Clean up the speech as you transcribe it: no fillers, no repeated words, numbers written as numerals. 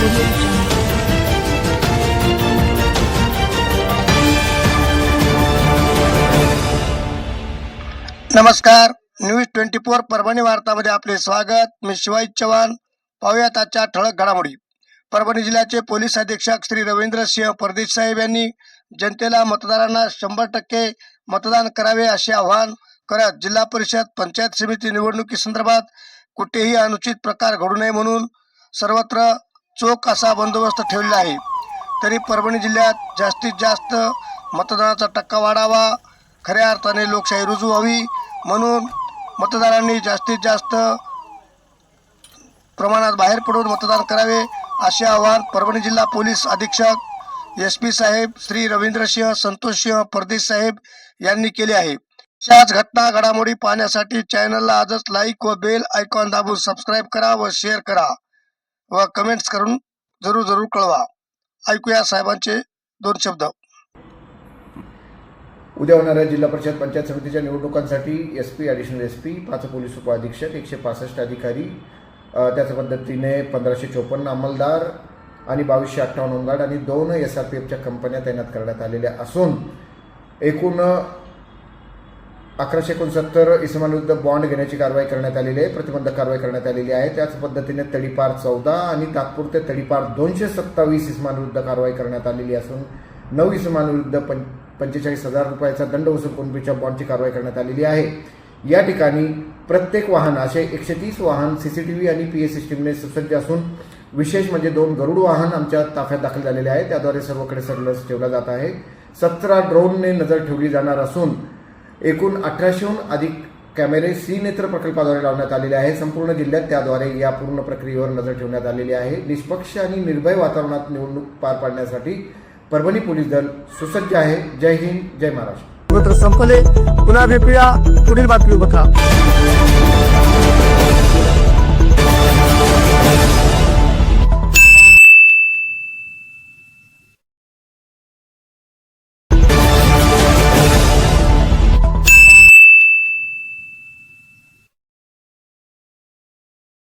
नमस्कार, न्यूज 24 परभणी वार्तामध्ये आपले स्वागत। मी शिवाजी चव्हाण। पाहूयात आजच्या ठळक घडामोडी। परभणी जिल्ह्याचे पोलीस अधीक्षक श्री रवींद्र सिंह परदेश साहेब यांनी जनतेला मतदारांना 100% मतदान करावे असे आवाहन करत जिल्हा परिषद पंचायत समिती निवडणुकीसंदर्भात कुठेही अनुचित प्रकार घडू नये म्हणून सर्वत्र चोख असा बंदोबस्त ठेवलेला आहे। तरी परभणी जिल्ह्यात जास्तीत जास्त मतदानाचा टक्का वाढावा, खऱ्या अर्थाने लोकशाही रुजू व्हावी म्हणून मतदारांनी जास्तीत जास्त प्रमाणात बाहेर पडून मतदान करावे असे आवाहन परभणी जिल्हा पोलीस अधीक्षक SP साहेब श्री रवींद्र सिंह संतोष सिंह परदेश साहेब यांनी केले आहे। अशाच घटना घडामोडी पाहण्यासाठी चॅनलला आजच लाईक व बेल आयकॉन दाबून सबस्क्राईब करा व शेअर करा व कमेंट्स करून जरूर कळवा। ऐकूया साहेबांचे दोन शब्द। उद्या होणाऱ्या जिल्हा परिषद पंचायत समितीच्या निवडणुकांसाठी SP, ॲडिशनल SP, 5 पोलीस उपअधीक्षक, 165 अधिकारी, त्याच पद्धतीने 1554 अंमलदार आणि 2258 होमगार्ड आणि 2 SRPFच्या कंपन्या तैनात करण्यात आलेल्या असून एकूण 1169 इसमांविरुद्ध बॉन्ड घेण्याची कारवाई करण्यात आलेली आहे, प्रतिबंधक कारवाई करण्यात आलेली आहे। त्याच पद्धतीने तडीपार 14 आणि तात्पुरते तडीपार 227 इसमांविरुद्ध कारवाई करण्यात आलेली असून 9 इसमांविरुद्ध 45,000 रुपयाचा दंड वसूल कुणबीच्या बॉन्डची कारवाई करण्यात आलेली आहे। या ठिकाणी प्रत्येक वाहन असे 130 वाहन CCTV आणि PS सिस्टीमने सुसज्ज असून विशेष म्हणजे 2 गरुड वाहन आमच्या ताफ्यात दाखल झालेले आहे। त्याद्वारे सर्वकडे सर्वेलन्स ठेवला जात आहे। 17 ड्रोनने नजर ठेवली जाणार असून एकूण 1800हून अधिक कॅमेरे नेत्र प्रकल्पाद्वारे लावण्यात आलेले आहे। संपूर्ण जिल्ह्यात त्याद्वारे या पूर्ण प्रक्रियेवर नजर ठेवण्यात आलेली आहे। निष्पक्ष आणि निर्भय वातावरणात निवडणूक पार पाडण्यासाठी परभणी पोलीस दल सुसज्ज आहे। जय हिंद, जय महाराष्ट्र। संपले, पुन्हा भेटूया पुढील बातमी बघा।